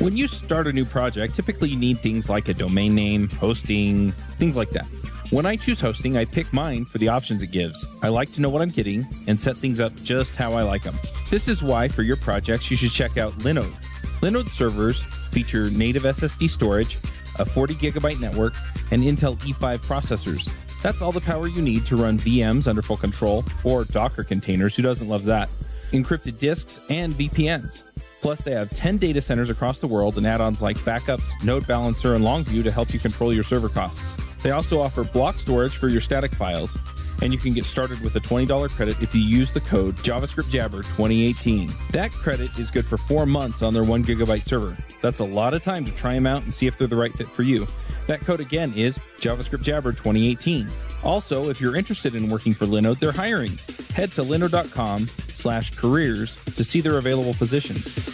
When you start a new project, typically you need things like a domain name, hosting, things like that. When I choose hosting, I pick mine for the options it gives. I like to know what I'm getting and set things up just how I like them. This is why for your projects, you should check out Linode. Linode servers feature native SSD storage, a 40 gigabyte network, and Intel E5 processors. That's all the power you need to run VMs under full control, or Docker containers, who doesn't love that, encrypted disks, and VPNs. Plus, they have 10 data centers across the world and add-ons like backups, Node Balancer, and Longview to help you control your server costs. They also offer block storage for your static files, and you can get started with a $20 credit if you use the code JavaScriptJabber2018. That credit is good for 4 months on their 1 gigabyte server. That's a lot of time to try them out and see if they're the right fit for you. That code again is JavaScriptJabber2018. Also, if you're interested in working for Linode, they're hiring. Head to linode.com/careers to see their available positions.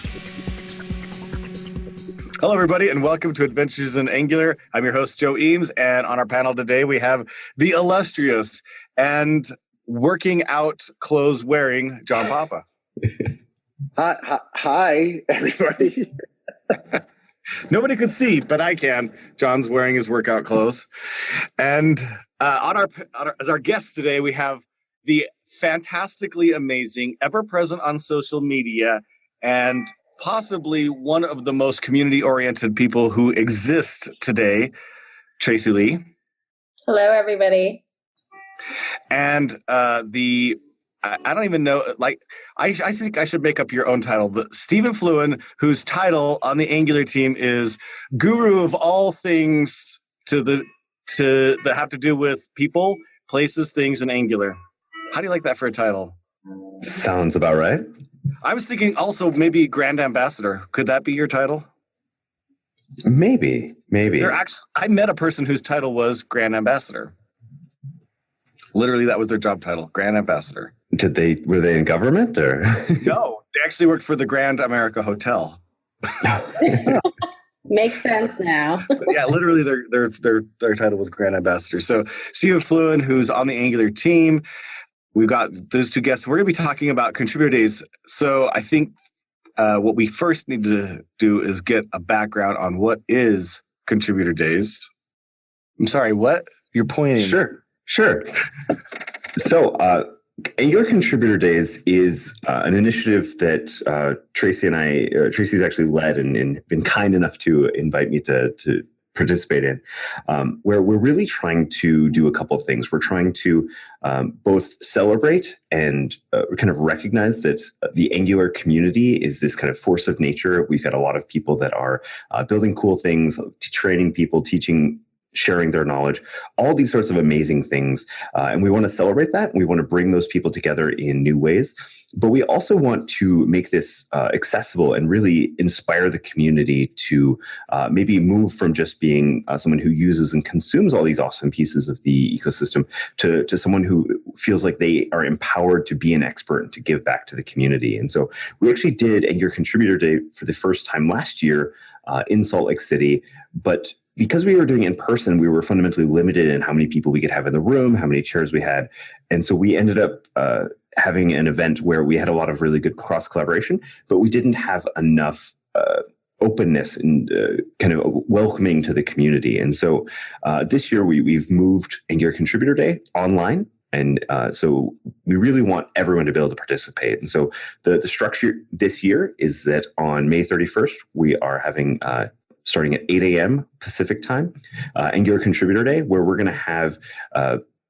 Hello, everybody, and welcome to Adventures in Angular. I'm your host, Joe Eames, and on our panel today, we have the illustrious and working out clothes wearing John Papa. Hi, everybody. Nobody could see, but I can. John's wearing his workout clothes. And as our guest today, we have the fantastically amazing, ever-present on social media, and possibly one of the most community-oriented people who exist today, Tracy Lee. Hello, everybody. And I don't even know, I think I should make up your own title. Stephen Fluin, whose title on the Angular team is Guru of all things that have to do with people, places, things, and Angular. How do you like that for a title? Sounds about right. I was thinking also maybe Grand Ambassador. Could that be your title? Maybe. I met a person whose title was Grand Ambassador. Literally, that was their job title, Grand Ambassador. Were they in government or? No, they actually worked for the Grand America Hotel. Makes sense now. Yeah, literally their title was Grand Ambassador. So Stephen Fluin, who's on the Angular team. We've got those two guests. We're going to be talking about contributor days. So I think what we first need to do is get a background on what is contributor days. I'm sorry, what? You're pointing. Sure. So Angular Contributor Days is an initiative that Tracy's actually led and been kind enough to invite me to participate in, where we're really trying to do a couple of things. We're trying to both celebrate and kind of recognize that the Angular community is this kind of force of nature. We've got a lot of people that are building cool things, training people, teaching, sharing their knowledge, all these sorts of amazing things. And we want to celebrate that. We want to bring those people together in new ways. But we also want to make this accessible and really inspire the community to maybe move from just being someone who uses and consumes all these awesome pieces of the ecosystem to someone who feels like they are empowered to be an expert and to give back to the community. And so we actually did Angular Contributor Day for the first time last year in Salt Lake City. But because we were doing it in person, we were fundamentally limited in how many people we could have in the room, how many chairs we had. And so we ended up having an event where we had a lot of really good cross collaboration, but we didn't have enough openness and kind of welcoming to the community. And so this year we've moved Angular Contributor Day online. And so we really want everyone to be able to participate. And so the structure this year is that on May 31st, we are having starting at 8 a.m. Pacific time, Angular Contributor Day, where we're going to have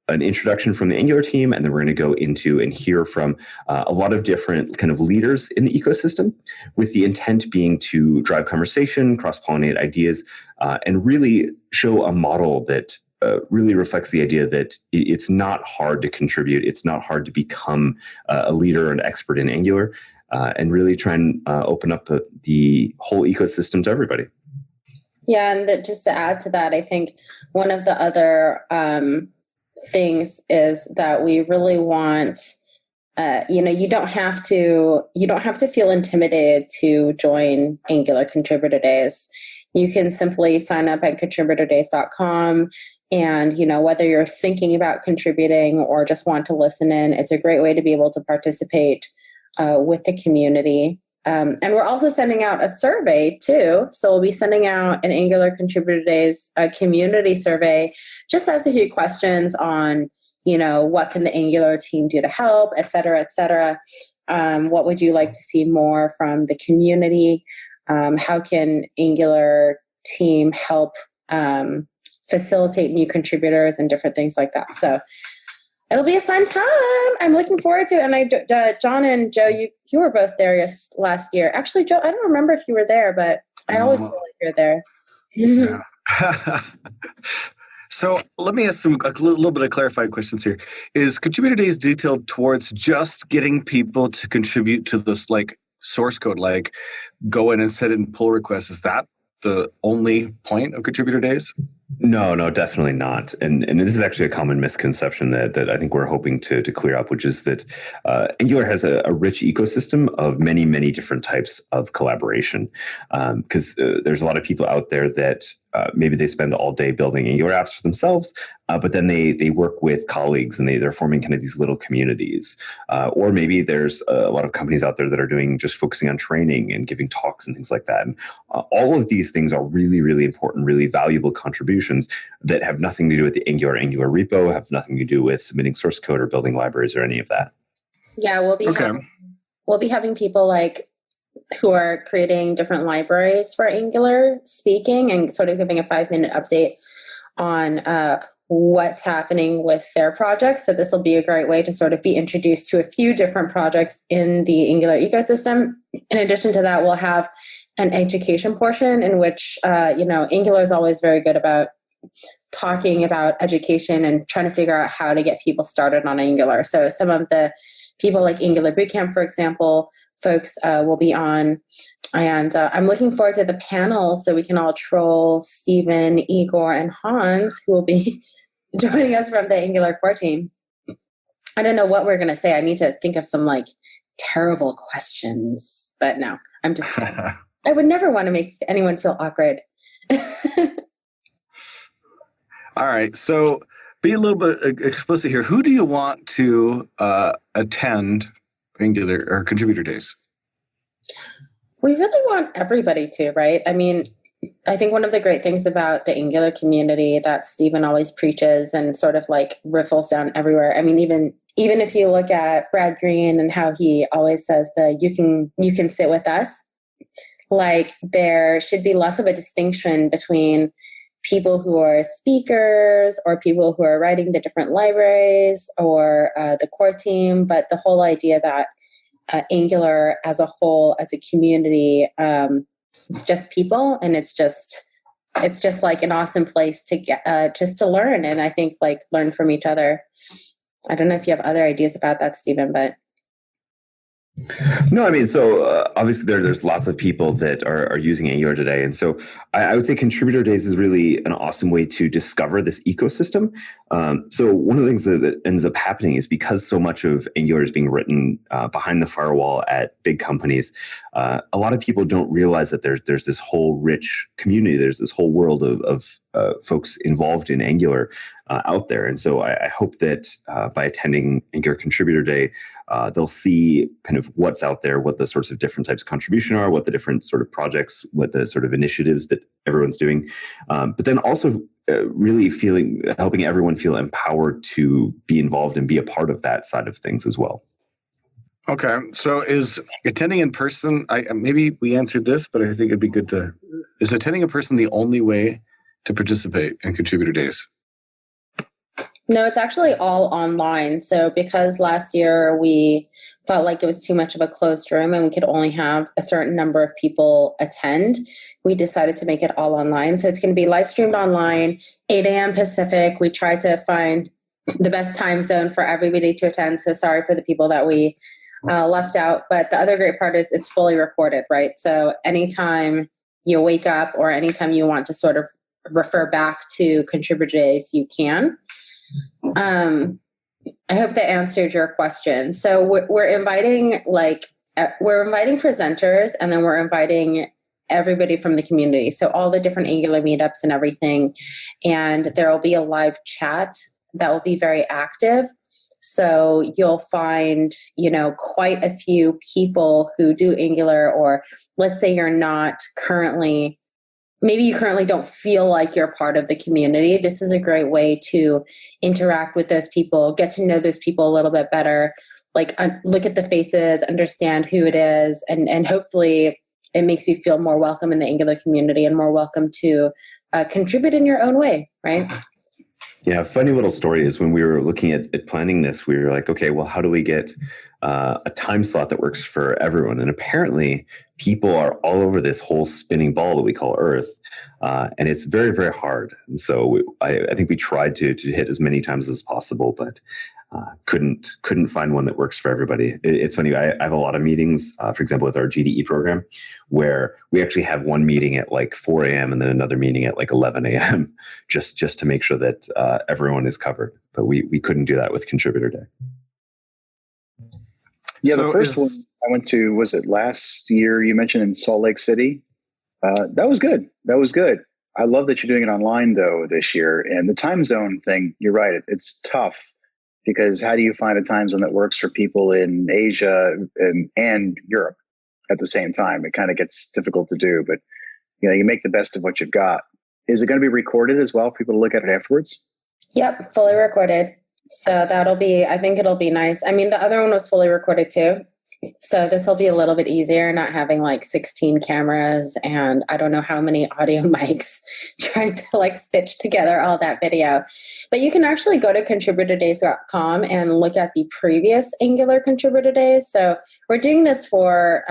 an introduction from the Angular team, and then we're going to go into and hear from a lot of different kind of leaders in the ecosystem, with the intent being to drive conversation, cross-pollinate ideas, and really show a model that really reflects the idea that it's not hard to contribute, it's not hard to become a leader and expert in Angular, and really try and open up the whole ecosystem to everybody. Yeah, and just to add to that, I think one of the other things is that we really want, you don't have to feel intimidated to join Angular Contributor Days. You can simply sign up at contributordays.com. And, whether you're thinking about contributing or just want to listen in, it's a great way to be able to participate with the community. And we're also sending out a survey too. So we'll be sending out an Angular Contributor Days community survey, just as a few questions on, what can the Angular team do to help, et cetera, et cetera. What would you like to see more from the community? How can Angular team help facilitate new contributors and different things like that? So it'll be a fun time. I'm looking forward to it. And John and Joe, you were both there last year. Actually, Joe, I don't remember if you were there, but I always feel like you're there. Yeah. So let me ask a little bit of clarified questions here. Is Contributor Days detailed towards just getting people to contribute to this like source code, like go in and set in pull requests? Is that the only point of Contributor Days? No, definitely not. And this is actually a common misconception that I think we're hoping to clear up, which is that Angular has a rich ecosystem of many, many different types of collaboration. Because there's a lot of people out there that maybe they spend all day building Angular apps for themselves, but then they work with colleagues and they're forming kind of these little communities. Or maybe there's a lot of companies out there that are doing just focusing on training and giving talks and things like that. And all of these things are really, really important, really valuable contributions that have nothing to do with the Angular repo, have nothing to do with submitting source code or building libraries or any of that. Yeah, we'll be having people like who are creating different libraries for Angular speaking and sort of giving a 5-minute update on what's happening with their projects. So this will be a great way to sort of be introduced to a few different projects in the Angular ecosystem. In addition to that, we'll have an education portion in which, Angular is always very good about talking about education and trying to figure out how to get people started on Angular. So some of the people like Angular Bootcamp, for example, folks will be on. And I'm looking forward to the panel so we can all troll Stephen, Igor, and Hans, who will be joining us from the Angular core team. I don't know what we're going to say. I need to think of some like terrible questions. But no, I'm just kidding. I would never want to make anyone feel awkward. All right. So be a little bit explicit here. Who do you want to attend Angular or Contributor Days? We really want everybody to, right? I mean, I think one of the great things about the Angular community that Stephen always preaches and sort of like riffles down everywhere. I mean, even if you look at Brad Green and how he always says that you can sit with us, like there should be less of a distinction between people who are speakers or people who are writing the different libraries or the core team, but the whole idea that Angular as a whole, as a community, it's just people, and it's just like an awesome place to get just to learn, and I think like learn from each other. I don't know if you have other ideas about that, Stephen, but. No, I mean, so obviously there's lots of people that are using Angular today. And so I would say Contributor Days is really an awesome way to discover this ecosystem. So one of the things that ends up happening is because so much of Angular is being written behind the firewall at big companies, a lot of people don't realize that there's this whole rich community. There's this whole world of folks involved in Angular out there. And so I hope that by attending Angular Contributor Day, they'll see kind of what's out there, what the sorts of different types of contribution are, what the different sort of projects, what the sort of initiatives that everyone's doing. But then also really helping everyone feel empowered to be involved and be a part of that side of things as well. Okay. So is attending in person, maybe we answered this, but I think it'd be good to, is attending in person the only way to participate in Contributor Days? No, it's actually all online. So because last year we felt like it was too much of a closed room and we could only have a certain number of people attend, we decided to make it all online. So it's going to be live streamed online, 8 a.m. Pacific. We tried to find the best time zone for everybody to attend. So sorry for the people that we left out. But the other great part is it's fully recorded, right? So anytime you wake up or anytime you want to sort of refer back to Contributor Days, you can. I hope that answered your question. So we're inviting presenters, and then we're inviting everybody from the community. So all the different Angular meetups and everything. And there will be a live chat that will be very active. So you'll find, quite a few people who do Angular, or let's say maybe you currently don't feel like you're part of the community. This is a great way to interact with those people, get to know those people a little bit better, like look at the faces, understand who it is, and hopefully it makes you feel more welcome in the Angular community and more welcome to contribute in your own way, right? Yeah, funny little story is when we were looking at planning this, we were like, okay, well, how do we get a time slot that works for everyone? And apparently people are all over this whole spinning ball that we call Earth. And it's very, very hard. And so I think we tried to hit as many times as possible, but couldn't find one that works for everybody. It's funny. I have a lot of meetings, for example, with our GDE program, where we actually have one meeting at like 4 a.m. and then another meeting at like 11 a.m. just to make sure that everyone is covered. But we couldn't do that with Contributor Day. Yeah, so the first one I went to, was it last year? You mentioned in Salt Lake City. That was good. I love that you're doing it online though this year. And the time zone thing, you're right. It's tough. Because how do you find a time zone that works for people in Asia and Europe at the same time? It kind of gets difficult to do, but you make the best of what you've got. Is it going to be recorded as well for people to look at it afterwards? Yep, fully recorded. So I think it'll be nice. I mean, the other one was fully recorded too. So this will be a little bit easier, not having like 16 cameras and I don't know how many audio mics trying to like stitch together all that video. But you can actually go to contributordays.com and look at the previous Angular contributor days. So we're doing this for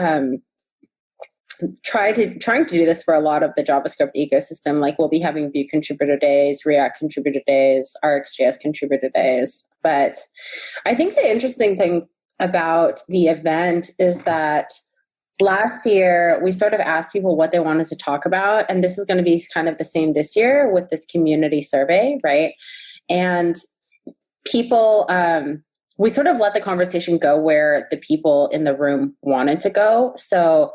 trying to do this for a lot of the JavaScript ecosystem. Like we'll be having Vue contributor days, React contributor days, RxJS contributor days. But I think the interesting thing about the event is that last year we sort of asked people what they wanted to talk about, and this is going to be kind of the same this year with this community survey, right? And people, we sort of let the conversation go where the people in the room wanted to go. So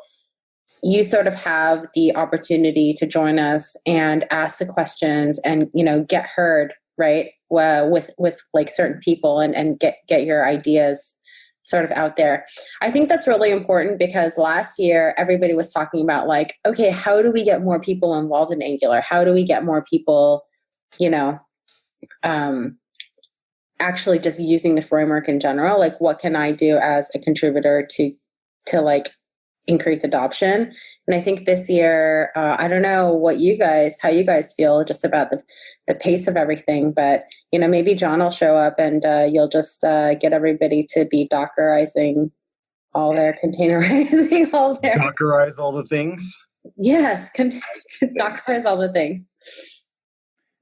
you sort of have the opportunity to join us and ask the questions and get heard, right? With like certain people and get your ideas sort of out there. I think that's really important because last year everybody was talking about like, okay, how do we get more people involved in Angular? How do we get more people, actually just using the framework in general? Like, what can I do as a contributor to like increase adoption? And I think this year, I don't know how you guys feel just about the pace of everything, but maybe John will show up and you'll just get everybody to be Dockerizing all their containerizing all their Dockerize all the things. Yes, Dockerize all the things.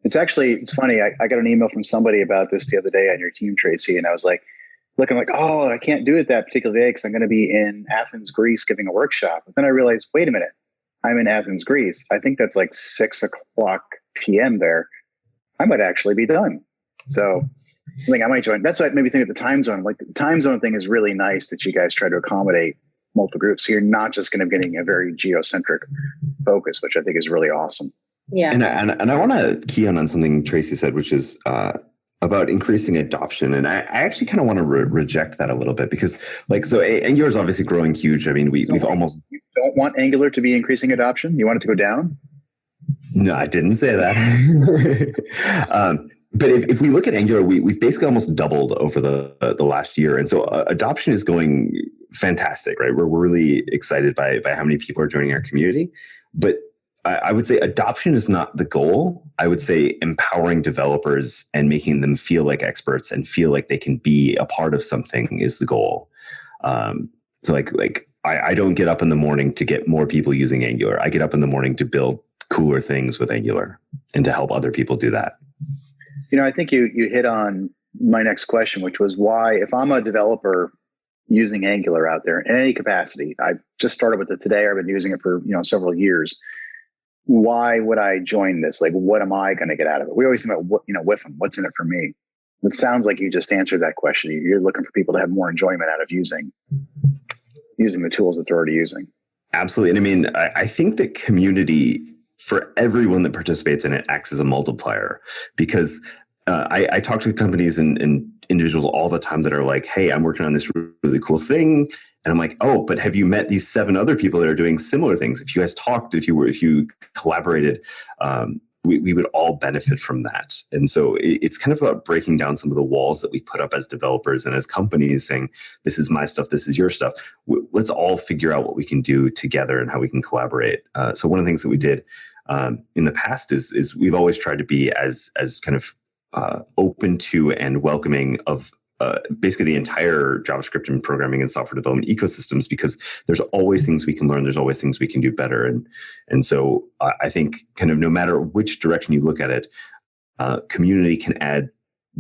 It's funny. I got an email from somebody about this the other day on your team, Tracy, and I was like, looking like, oh, I can't do it that particular day because I'm going to be in Athens, Greece, giving a workshop. But then I realized, wait a minute, I'm in Athens, Greece. I think that's like 6 o'clock p.m. there. I might actually be done. So something I might join. That's what made me think of the time zone. Like the time zone thing is really nice that you guys try to accommodate multiple groups. So you're not just going to be getting a very geocentric focus, which I think is really awesome. Yeah. And I want to key on something Tracy said, which is about increasing adoption. And I actually kind of want to reject that a little bit because Angular is obviously growing huge. I mean, we've almost... You don't want Angular to be increasing adoption? You want it to go down? No, I didn't say that. But if we look at Angular, we've basically almost doubled over the last year. And so adoption is going fantastic, right? We're really excited by how many people are joining our community. But I would say adoption is not the goal. I would say empowering developers and making them feel like experts and feel like they can be a part of something is the goal. So I don't get up in the morning to get more people using Angular. I get up in the morning to build cooler things with Angular and to help other people do that. I think you hit on my next question, which was why, if I'm a developer using Angular out there in any capacity, I just started with it today. I've been using it for several years. Why would I join this? Like, what am I going to get out of it? We always think about WIFM. What's in it for me? It sounds like you just answered that question. You're looking for people to have more enjoyment out of using the tools that they're already using. Absolutely. And I mean, I think that community for everyone that participates in it acts as a multiplier because I talk to companies and individuals all the time that are like, hey, I'm working on this really cool thing. And I'm like, oh, but have you met these 7 other people that are doing similar things? If you guys talked, if you collaborated, we would all benefit from that. And so it's kind of about breaking down some of the walls that we put up as developers and as companies, saying, this is my stuff, this is your stuff. Let's all figure out what we can do together and how we can collaborate. So one of the things that we did in the past is we've always tried to be as kind of open to and welcoming of basically the entire JavaScript and programming and software development ecosystems, because there's always things we can learn. There's always things we can do better. And so I think kind of no matter which direction you look at it, community can add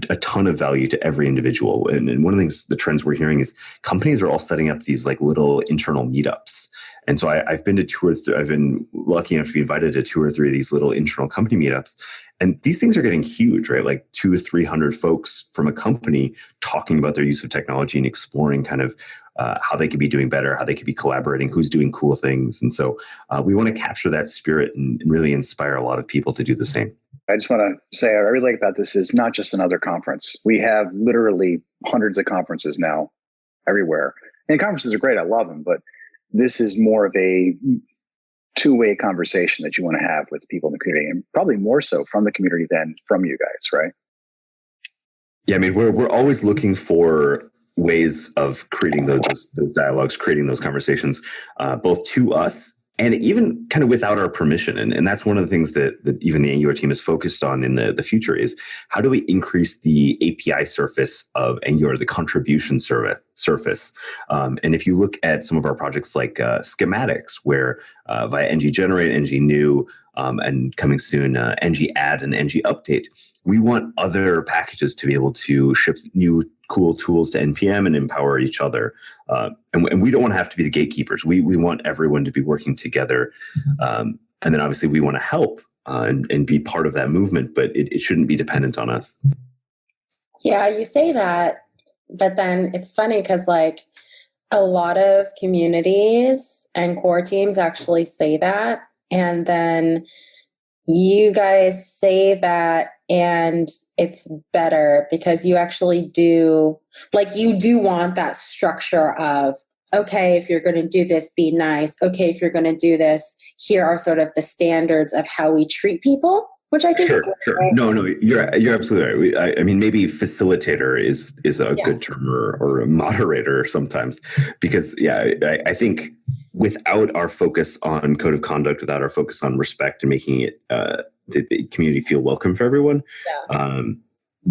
a ton of value to every individual. And one of the things, the trends we're hearing is companies are all setting up these like little internal meetups. And so I've been to 2 or 3, I've been lucky enough to be invited to 2 or 3 of these little internal company meetups. And these things are getting huge, right? Like 200 to 300 folks from a company talking about their use of technology and exploring kind of how they could be doing better, how they could be collaborating, who's doing cool things. And so we want to capture that spirit and really inspire a lot of people to do the same. I just want to say, I really like about this is not just another conference. We have literally hundreds of conferences now everywhere. And conferences are great. I love them. But this is more of a two-way conversation that you want to have with people in the community, and probably more so from the community than from you guys, right? Yeah, I mean, we're always looking for ways of creating those dialogues, creating those conversations, both to us and even kind of without our permission. And that's one of the things that even the Angular team is focused on in the future is how do we increase the API surface of Angular, the contribution surface. And if you look at some of our projects like schematics, where via ng generate, ng new, and coming soon, ng add and ng update, we want other packages to be able to ship new cool tools to NPM and empower each other. And we don't want to have to be the gatekeepers. We want everyone to be working together. And then obviously we want to help and be part of that movement, but it shouldn't be dependent on us. Yeah, you say that, but then it's funny because like a lot of communities and core teams actually say that. And then you guys say that and it's better because you actually do, like you do want that structure of, okay, if you're going to do this, be nice. Okay, if you're going to do this, here are sort of the standards of how we treat people, which I think Sure. right? No, you're absolutely right. I mean, maybe facilitator is a good term or a moderator sometimes, because I think without our focus on code of conduct, without our focus on respect and making it the community feel welcome for everyone,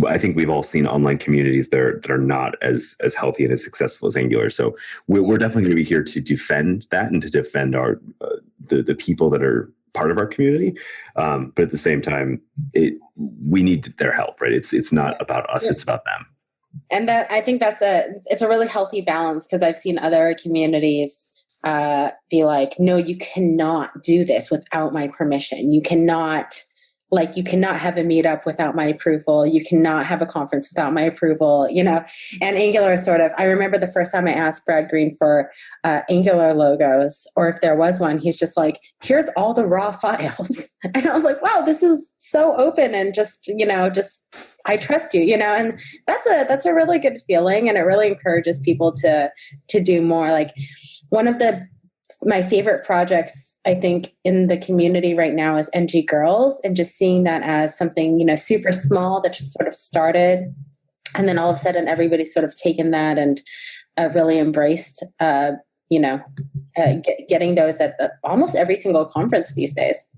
I think we've all seen online communities that are not as healthy and as successful as Angular. So we're definitely going to be here to defend that and to defend our the people that are part of our community, but at the same time, we need their help, right? It's not about us; it's about them. And that I think it's a really healthy balance, because I've seen other communities be like, no, you cannot do this without my permission. You cannot have a meetup without my approval. You cannot have a conference without my approval, and Angular is sort of, I remember the first time I asked Brad Green for Angular logos, or if there was one, he's just like, here's all the raw files. And I was like, wow, this is so open and just I trust you, and that's a really good feeling. And it really encourages people to do more. Like one of my favorite projects, I think, in the community right now is NG Girls, and just seeing that as something, super small that just sort of started. And then all of a sudden everybody's sort of taken that and really embraced, getting those at almost every single conference these days.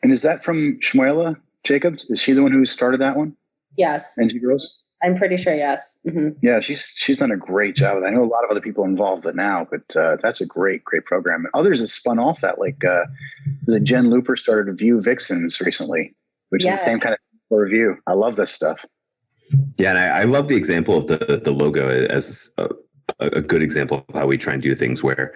And is that from Shmuela Jacobs? Is she the one who started that one? Yes. NG Girls? I'm pretty sure, yes. Mm-hmm. Yeah, she's done a great job with that. I know a lot of other people involved in it now, but that's a great program. And others have spun off that. Like, Jen Looper started Vue Vixens recently, which is the same kind of review. I love this stuff. Yeah, and I love the example of the logo as a good example of how we try and do things, where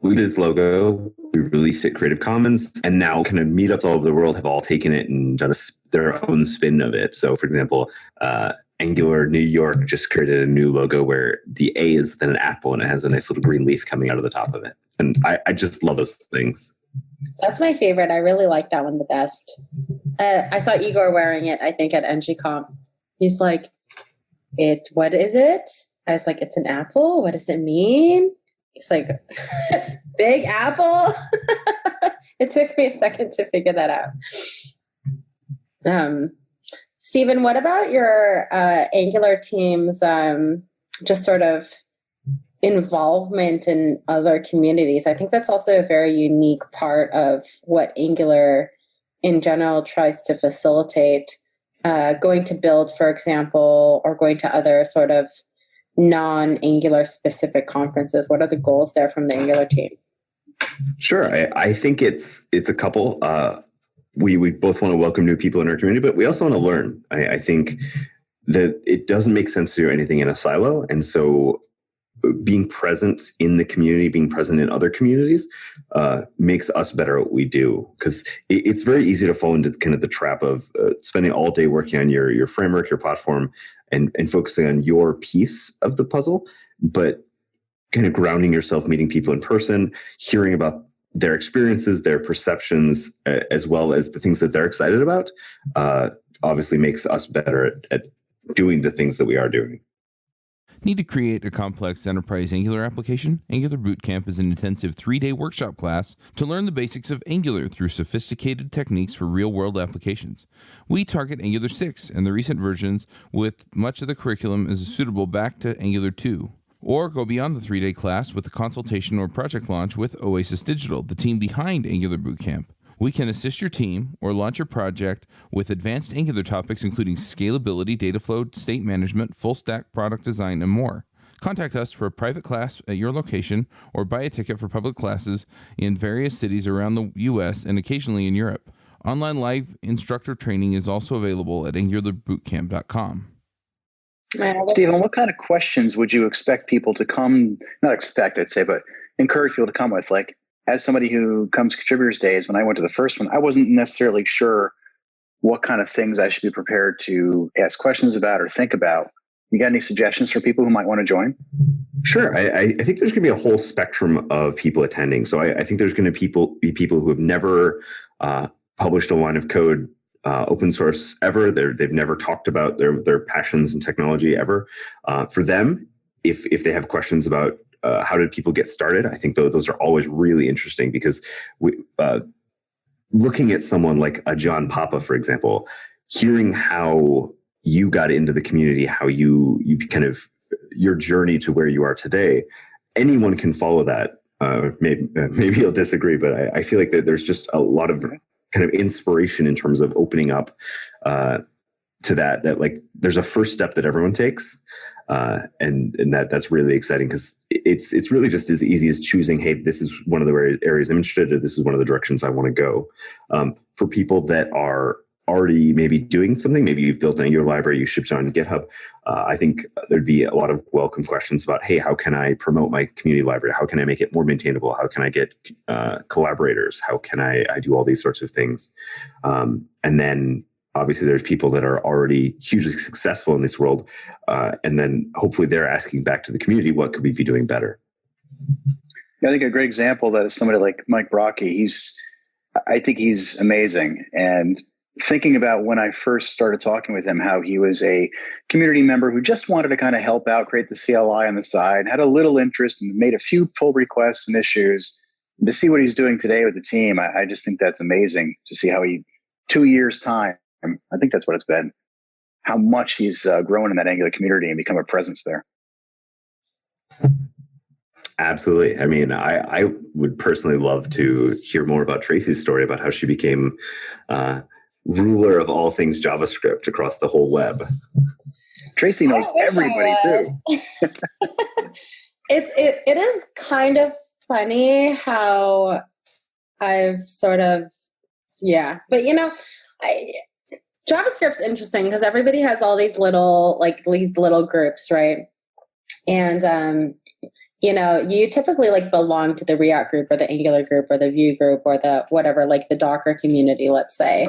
we did this logo, we released it Creative Commons, and now kind of meetups all over the world have all taken it and done their own spin of it. So, for example, Angular New York just created a new logo where the A is then an apple and it has a nice little green leaf coming out of the top of it. And I just love those things. That's my favorite. I really like that one the best. I saw Igor wearing it, I think, at NGConf. He's like, what is it? I was like, it's an apple. What does it mean? It's like, big apple. It took me a second to figure that out. Stephen, what about your Angular team's just sort of involvement in other communities? I think that's also a very unique part of what Angular in general tries to facilitate. Going to build, for example, or going to other sort of non-Angular specific conferences. What are the goals there from the Angular team? Sure. I think it's a couple. We both want to welcome new people in our community, but we also want to learn. I think that it doesn't make sense to do anything in a silo. And so being present in the community, being present in other communities makes us better at what we do. Because it's very easy to fall into kind of the trap of spending all day working on your framework, your platform, and focusing on your piece of the puzzle, but kind of grounding yourself, meeting people in person, hearing about their experiences, their perceptions, as well as the things that they're excited about, obviously makes us better at doing the things that we are doing. Need to create a complex enterprise Angular application? Angular Bootcamp is an intensive 3-day workshop class to learn the basics of Angular through sophisticated techniques for real-world applications. We target Angular 6 and the recent versions, with much of the curriculum is suitable back to Angular 2. Or go beyond the 3-day class with a consultation or project launch with Oasis Digital, the team behind Angular Bootcamp. We can assist your team or launch your project with advanced Angular topics including scalability, data flow, state management, full stack product design, and more. Contact us for a private class at your location or buy a ticket for public classes in various cities around the U.S. and occasionally in Europe. Online live instructor training is also available at angularbootcamp.com. Stephen, what kind of questions would you expect people to come, not expect, I'd say, but encourage people to come with? Like, as somebody who comes to Contributors Days, when I went to the first one, I wasn't necessarily sure what kind of things I should be prepared to ask questions about or think about. You got any suggestions for people who might want to join? Sure. I think there's going to be a whole spectrum of people attending. So I think there's going to be people who have never published a line of code open source ever. They've never talked about their passions in technology ever. For them, if they have questions about how did people get started, I think those are always really interesting, because looking at someone like a John Papa, for example, hearing how you got into the community, how you kind of your journey to where you are today, anyone can follow that. Maybe you'll disagree, but I feel like that there's just a lot of kind of inspiration in terms of opening up to that like there's a first step that everyone takes. And that's really exciting, because it's really just as easy as choosing, hey, this is one of the areas I'm interested in, this is one of the directions I want to go. For people that are already maybe doing something, maybe you've built an Angular library, you shipped it on GitHub, I think there'd be a lot of welcome questions about, hey, how can I promote my community library? How can I make it more maintainable? How can I get collaborators? How can I do all these sorts of things? And then obviously there's people that are already hugely successful in this world. And then hopefully they're asking back to the community, what could we be doing better? I think a great example of that is somebody like Mike Brocky. I think he's amazing. And thinking about when I first started talking with him, how he was a community member who just wanted to kind of help out, create the CLI on the side, had a little interest and made a few pull requests and issues. And to see what he's doing today with the team, I just think that's amazing to see how 2 years time, I think that's what it's been, how much he's grown in that Angular community and become a presence there. Absolutely. I mean, I would personally love to hear more about Tracy's story about how she became ruler of all things JavaScript across the whole web. Tracy knows everybody too. It is kind of funny how I've sort of, but JavaScript's interesting because everybody has all these little groups, right? And you typically belong to the React group or the Angular group or the Vue group or the whatever, like the Docker community, let's say.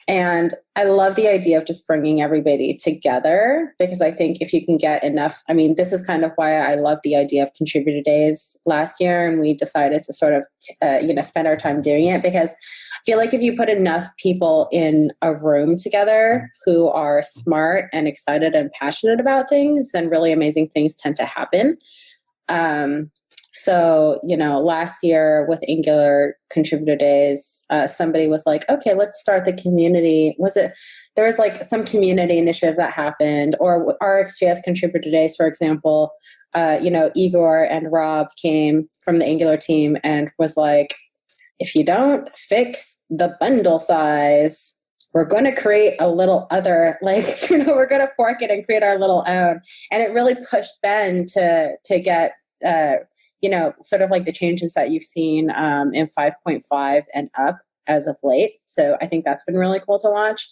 And I love the idea of just bringing everybody together, because I think if you can get enough, I mean, this is kind of why I love the idea of contributor days last year. And we decided to sort of, spend our time doing it, because I feel like if you put enough people in a room together who are smart and excited and passionate about things, then really amazing things tend to happen. So, last year with Angular contributor days, somebody was like, okay, let's start the community. There was like some community initiative that happened, or RxJS contributor days, for example, Igor and Rob came from the Angular team and was like, if you don't fix the bundle size, we're going to create a little other, we're going to fork it and create our little own. And it really pushed Ben to get, sort of like the changes that you've seen in 5.5 and up as of late. So I think that's been really cool to watch.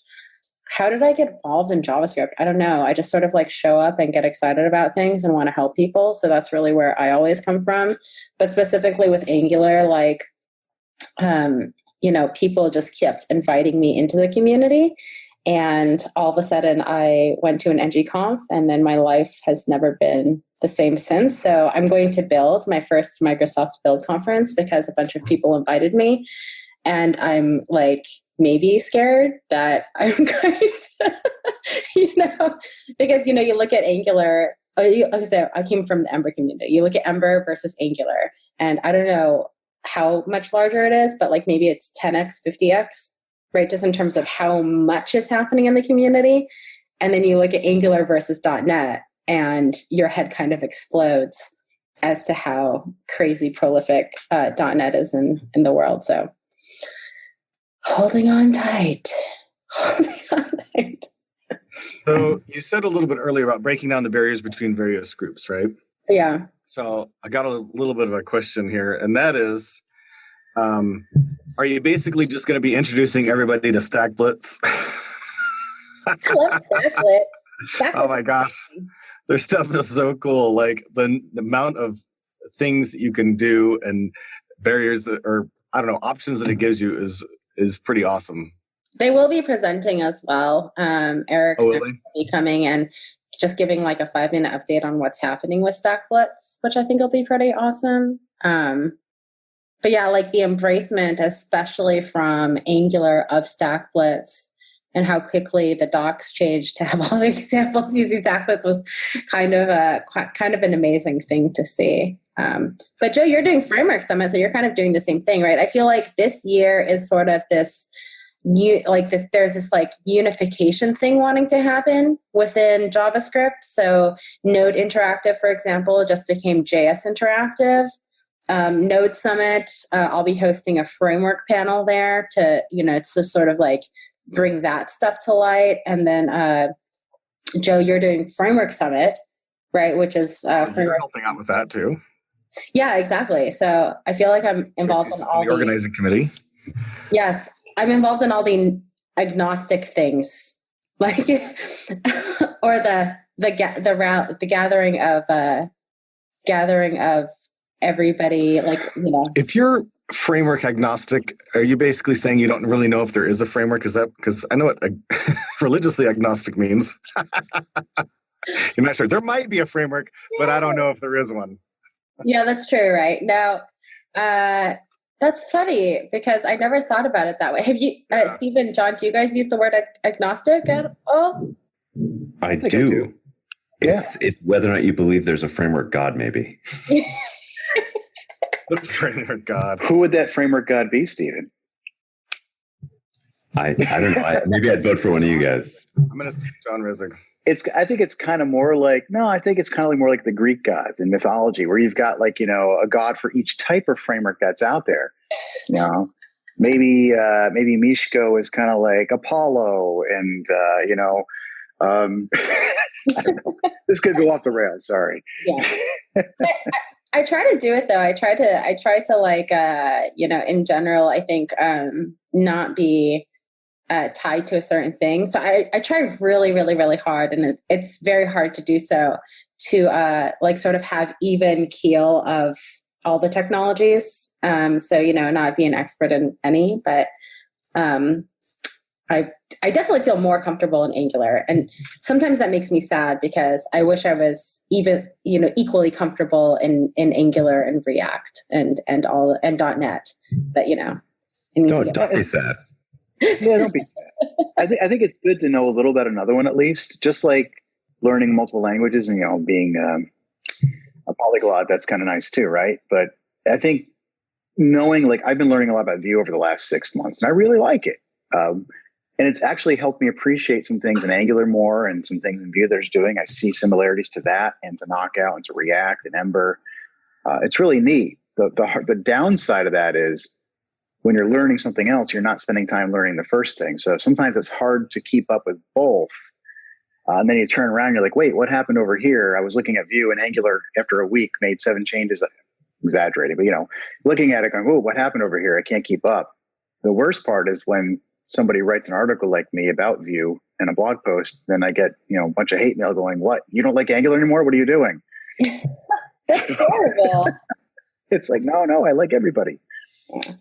How did I get involved in JavaScript? I don't know. I just sort of like show up and get excited about things and want to help people. So that's really where I always come from. But specifically with Angular, people just kept inviting me into the community. And all of a sudden I went to an NGConf, and then my life has never been the same since. So I'm going to build my first Microsoft Build conference because a bunch of people invited me. And I'm maybe scared that I'm going to, because, you look at Angular, I came from the Ember community. You look at Ember versus Angular, and I don't know how much larger it is, but maybe it's 10x, 50x, right? Just in terms of how much is happening in the community. And then you look at Angular versus .NET, and your head kind of explodes as to how crazy prolific .NET is in the world. So holding on tight. So you said a little bit earlier about breaking down the barriers between various groups, right? Yeah. So I got a little bit of a question here, and that is, are you basically just going to be introducing everybody to Stack Blitz? I love Stack Blitz. Oh my gosh. Their stuff is so cool. Like the amount of things you can do and barriers options that it gives you is pretty awesome. They will be presenting as well. Eric's will be coming and just giving a 5-minute update on what's happening with Stack Blitz, which I think will be pretty awesome. But yeah, the embracement, especially from Angular of Stack Blitz, and how quickly the docs changed to have all the examples using Stack Blitz was kind of an amazing thing to see. But Joe, you're doing Framework Summit, so you're kind of doing the same thing, right? I feel like this year is sort of this, there's this unification thing wanting to happen within JavaScript. So Node Interactive, for example, just became JS Interactive. Node Summit, I'll be hosting a framework panel there to sort of bring that stuff to light. And then Joe, you're doing Framework Summit, right? Which is you're helping out with that too. Yeah, exactly. So I feel like I'm involved in all the organizing committee. Yes, I'm involved in all the agnostic things, or the gathering of everybody. If you're framework agnostic, are you basically saying you don't really know if there is a framework? Is that because I know what religiously agnostic means? You're not sure. There might be a framework, but I don't know if there is one. Yeah, that's true, right? Now, that's funny because I never thought about it that way. Have you, Stephen, John, do you guys use the word agnostic at all? I do. It's whether or not you believe there's a framework God, maybe. The framework God. Who would that framework God be, Stephen? I don't know. Maybe I'd vote for one of you guys. I'm going to say John Rizig. I think it's kind of more like more like the Greek gods in mythology, where you've got a god for each type of framework that's out there. Maybe Mishko is kind of like Apollo, and this could go off the rails. Sorry. Yeah. I try to do it though. I try to in general, I think not be tied to a certain thing. So I try really, really, really hard, and it's very hard to do so, to sort of have even keel of all the technologies. So, not be an expert in any, but I I definitely feel more comfortable in Angular. And sometimes that makes me sad because I wish I was even, equally comfortable in Angular and React and .NET. But, Don't be sad. Yeah, don't be sad. I think it's good to know a little about another one at least. Just like learning multiple languages and being a polyglot, that's kind of nice too, right? But I think knowing, like, I've been learning a lot about Vue over the last 6 months, and I really like it. And it's actually helped me appreciate some things in Angular more and some things in Vue there's doing. I see similarities to that and to Knockout and to React and Ember. It's really neat. The downside of that is when you're learning something else, you're not spending time learning the first thing. So sometimes it's hard to keep up with both. And then you turn around and you're like, wait, what happened over here? I was looking at Vue and Angular after a week, made 7 changes. Exaggerating, but looking at it going, oh, what happened over here? I can't keep up. The worst part is when somebody writes an article like me about Vue and a blog post, then I get, a bunch of hate mail going, what? You don't like Angular anymore? What are you doing? That's horrible. It's like, no, I like everybody. Yeah.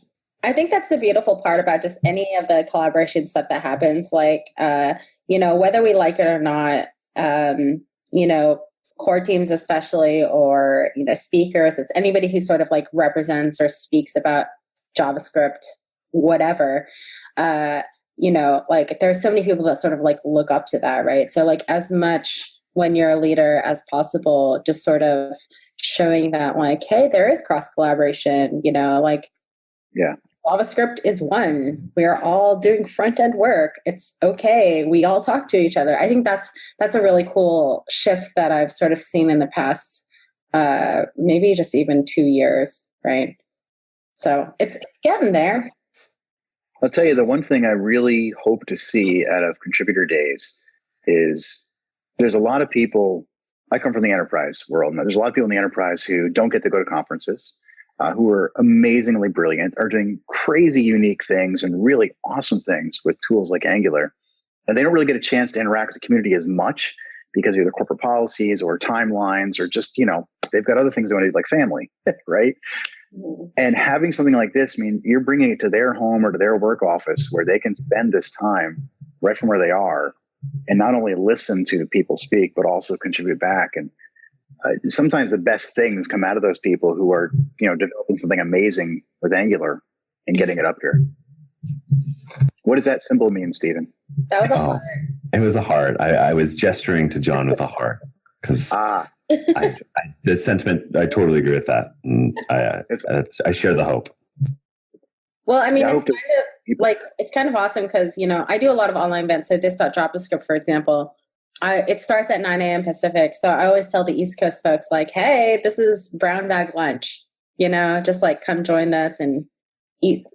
I think that's the beautiful part about just any of the collaboration stuff that happens. Like, whether we like it or not, core teams especially, or, speakers, it's anybody who sort of like represents or speaks about JavaScript, whatever, like there's so many people that sort of like look up to that, right? So like as much when you're a leader as possible, just sort of showing that like, hey, there is cross collaboration, yeah. JavaScript is one. We are all doing front end work. It's okay. We all talk to each other. I think that's a really cool shift that I've sort of seen in the past, maybe just even 2 years, right? So it's getting there. I'll tell you, the one thing I really hope to see out of contributor days is there's a lot of people. I come from the enterprise world. Now, there's a lot of people in the enterprise who don't get to go to conferences. Who are amazingly brilliant, are doing crazy unique things and really awesome things with tools like Angular. And they don't really get a chance to interact with the community as much because of either corporate policies or timelines or just, they've got other things they want to do like family, right? And having something like this, you're bringing it to their home or to their work office where they can spend this time right from where they are and not only listen to people speak, but also contribute back. And sometimes the best things come out of those people who are, developing something amazing with Angular and getting it up here. What does that symbol mean, Stephen? That was a heart. It was a heart. I was gesturing to John with a heart because the sentiment, I totally agree with that. And I share the hope. Well, it's kind of awesome because, I do a lot of online events. So this.JavaScript, for example, it starts at 9 a.m. Pacific. So I always tell the East Coast folks like, hey, this is brown bag lunch, just like come join this and eat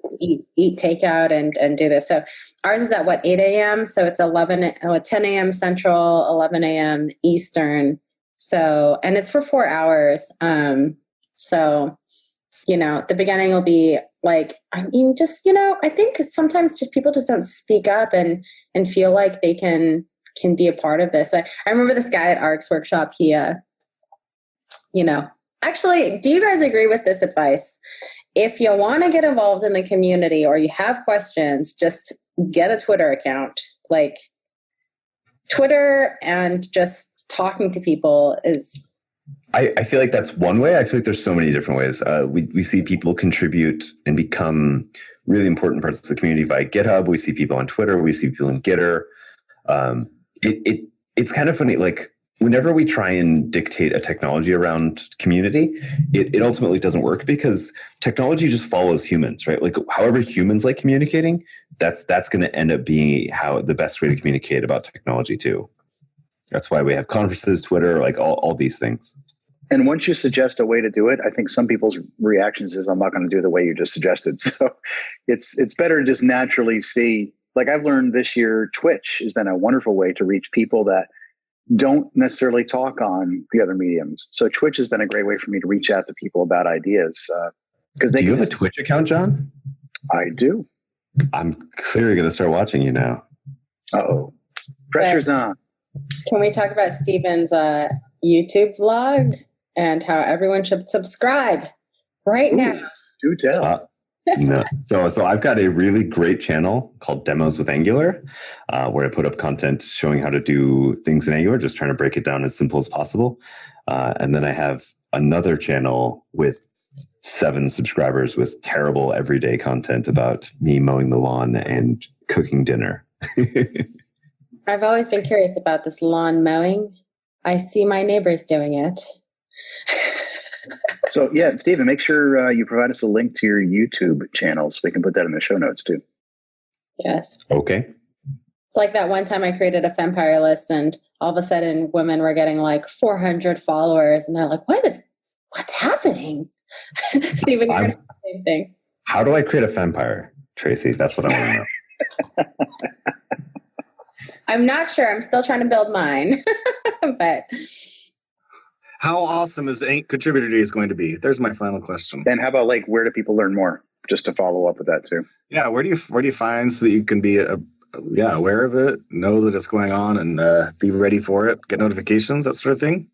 takeout and do this. So ours is at 8 a.m. So it's 10 a.m. Central, 11 a.m. Eastern. So, and it's for 4 hours. So, the beginning will be like, I think sometimes just people just don't speak up and feel like they can be a part of this. I remember this guy at ARC's workshop. He, actually, do you guys agree with this advice? If you want to get involved in the community or you have questions, just get a Twitter account. Like Twitter and just talking to people is... I feel like that's one way. I feel like there's so many different ways. We see people contribute and become really important parts of the community via GitHub. We see people on Twitter. We see people in Gitter. It's kind of funny, like whenever we try and dictate a technology around community, it ultimately doesn't work because technology just follows humans, right? Like however humans like communicating, that's going to end up being how the best way to communicate about technology too. That's why we have conferences, Twitter, like all these things. And once you suggest a way to do it, I think some people's reactions is, I'm not going to do the way you just suggested. So it's better to just naturally see. Like I've learned this year, Twitch has been a wonderful way to reach people that don't necessarily talk on the other mediums. So Twitch has been a great way for me to reach out to people about ideas. Because do you have a Twitch account, John? I do. I'm clearly going to start watching you now. Uh-oh. Pressure's on. Can we talk about Stephen's YouTube vlog and how everyone should subscribe right now? Do tell. No. So I've got a really great channel called Demos with Angular, where I put up content showing how to do things in Angular, just trying to break it down as simple as possible. And then I have another channel with 7 subscribers with terrible everyday content about me mowing the lawn and cooking dinner. I've always been curious about this lawn mowing. I see my neighbors doing it. So yeah, Stephen, make sure you provide us a link to your YouTube channel so we can put that in the show notes too. Yes. Okay. It's like that one time I created a Fempire list and all of a sudden women were getting like 400 followers and they're like, what's happening? Stephen, you're going to do the same thing. How do I create a Fempire, Tracy? That's what I want to know. I'm not sure. I'm still trying to build mine. But how awesome is the Contributor Days going to be? There's my final question. And how about like, where do people learn more? Just to follow up with that too. Yeah, where do you find so that you can be aware of it, know that it's going on, and be ready for it, get notifications, that sort of thing?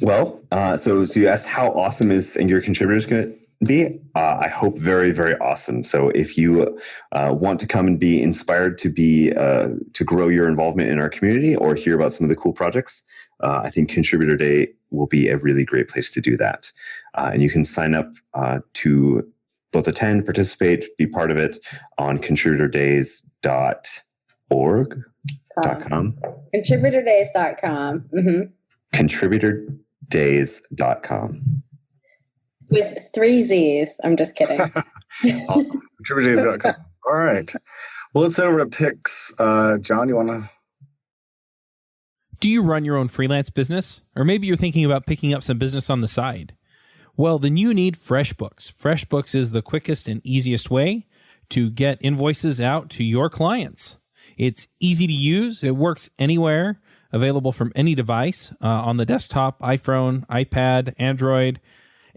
Well, so you asked how awesome is Angular Contributors going to be? I hope very, very awesome. So if you want to come and be inspired to grow your involvement in our community or hear about some of the cool projects, I think Contributor Day will be a really great place to do that. And you can sign up to both attend, participate, be part of it on contributordays.org.com. Contributordays.com. Mm-hmm. Contributordays.com. With 3 Z's. I'm just kidding. Awesome. Contributordays.com. All right. Well, let's head over to picks. John, you want to? Do you run your own freelance business? Or maybe you're thinking about picking up some business on the side? Well, then you need FreshBooks. FreshBooks is the quickest and easiest way to get invoices out to your clients. It's easy to use. It works anywhere, available from any device on the desktop, iPhone, iPad, Android,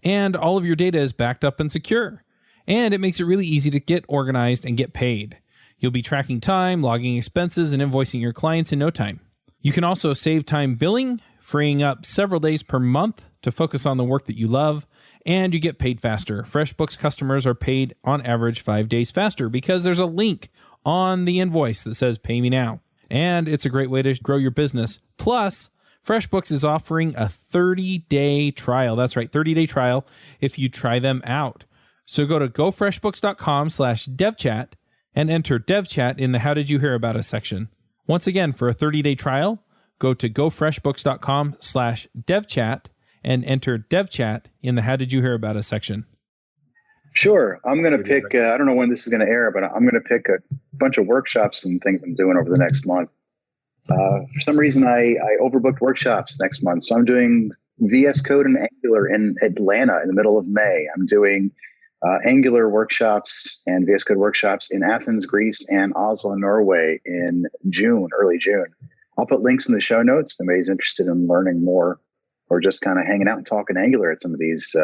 and all of your data is backed up and secure. And it makes it really easy to get organized and get paid. You'll be tracking time, logging expenses, and invoicing your clients in no time. You can also save time billing, freeing up several days per month to focus on the work that you love, and you get paid faster. FreshBooks customers are paid on average 5 days faster because there's a link on the invoice that says pay me now. And it's a great way to grow your business. Plus, FreshBooks is offering a 30-day trial. That's right, 30-day trial if you try them out. So go to gofreshbooks.com/devchat and enter devchat in the How Did You Hear About Us section. Once again, for a 30-day trial, go to gofreshbooks.com/devchat and enter devchat in the How Did You Hear About Us section. Sure. I'm going to pick, I don't know when this is going to air, but I'm going to pick a bunch of workshops and things I'm doing over the next month. For some reason, I overbooked workshops next month. So I'm doing VS Code and Angular in Atlanta in the middle of May. I'm doing Angular workshops and VS Code workshops in Athens, Greece, and Oslo, Norway in June, early June. I'll put links in the show notes if anybody's interested in learning more or just kind of hanging out and talking Angular at some of these.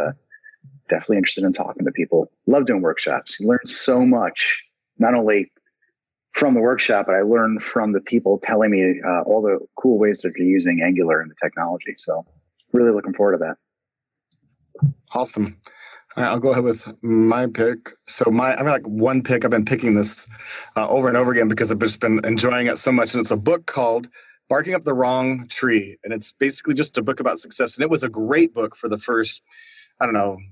Definitely interested in talking to people. Love doing workshops. You learn so much, not only from the workshop, but I learn from the people telling me all the cool ways that they're using Angular and the technology. So really looking forward to that. Awesome. All right, I'll go ahead with my pick. So I've got like one pick. I've been picking this over and over again because I've just been enjoying it so much. And it's a book called Barking Up the Wrong Tree. And it's basically just a book about success. And it was a great book for the first,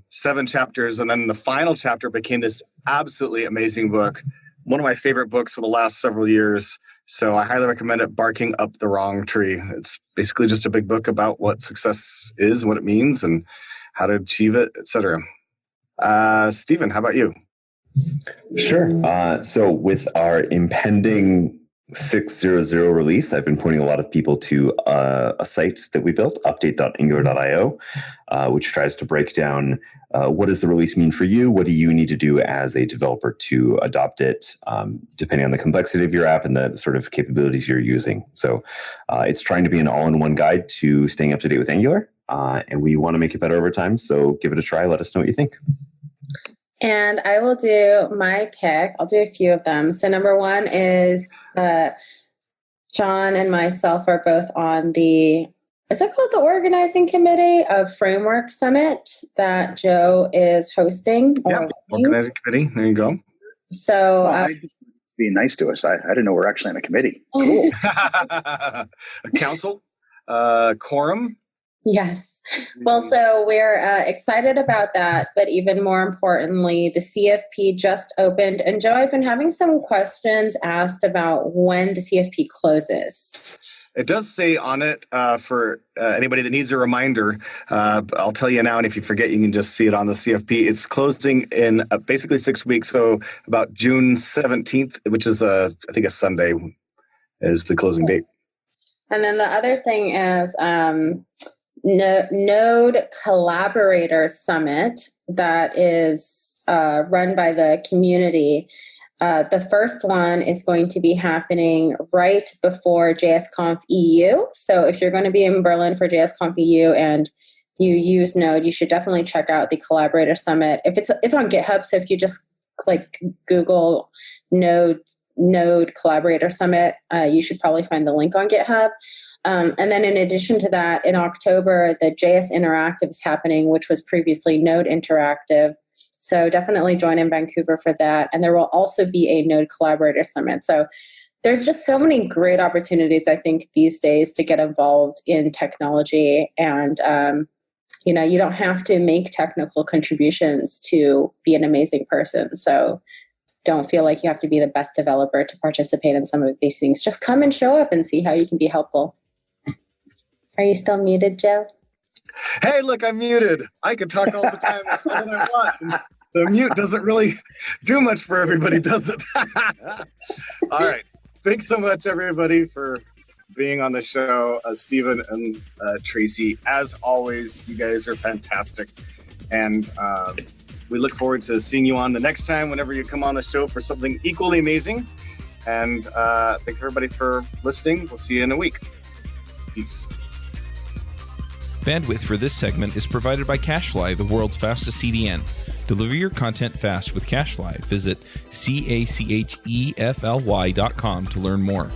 7 chapters. And then the final chapter became this absolutely amazing book. One of my favorite books for the last several years. So I highly recommend it, Barking Up the Wrong Tree. It's basically just a big book about what success is and what it means and how to achieve it, etc. Stephen, how about you? Sure. So with our impending 6.0.0 release, I've been pointing a lot of people to a site that we built, update.angular.io, which tries to break down what does the release mean for you? What do you need to do as a developer to adopt it, depending on the complexity of your app and the sort of capabilities you're using. So it's trying to be an all-in-one guide to staying up to date with Angular, and we want to make it better over time. So give it a try. Let us know what you think. And I will do my pick. I'll do a few of them. So number one is John and myself are both on the is it called the organizing committee of Framework Summit that Joe is hosting? Yeah, organizing committee. There you go. So, being nice to us. I didn't know we're actually on a committee. Cool. A council, quorum. yes. Well, so we're excited about that, but even more importantly, the CFP just opened. And Joe, I've been having some questions asked about when the CFP closes. It does say on it for anybody that needs a reminder. I'll tell you now, and if you forget, you can just see it on the CFP. It's closing in basically 6 weeks, so about June 17th, which is I think a Sunday, is the closing date. And then the other thing is Node Collaborator Summit that is run by the community. The first one is going to be happening right before JSConf EU. So if you're going to be in Berlin for JSConf EU and you use Node, you should definitely check out the Collaborator Summit. If it's on GitHub, so if you just Google Node Collaborator Summit, you should probably find the link on GitHub. And then in addition to that, in October, the JS Interactive is happening, which was previously Node Interactive. So definitely join in Vancouver for that. And there will also be a Node Collaborator Summit. So there's just so many great opportunities, I think, these days to get involved in technology. And, you don't have to make technical contributions to be an amazing person. So don't feel like you have to be the best developer to participate in some of these things. Just come and show up and see how you can be helpful. Are you still muted, Joe? Hey, look, I'm muted. I can talk all the time all that I want. And the mute doesn't really do much for everybody, does it? All right. Thanks so much, everybody, for being on the show. Stephen and Tracy, as always, you guys are fantastic. And we look forward to seeing you on the next time whenever you come on the show for something equally amazing. And thanks, everybody, for listening. We'll see you in a week. Peace. Bandwidth for this segment is provided by CacheFly, the world's fastest CDN. Deliver your content fast with CacheFly. Visit CACHEFLY.com to learn more.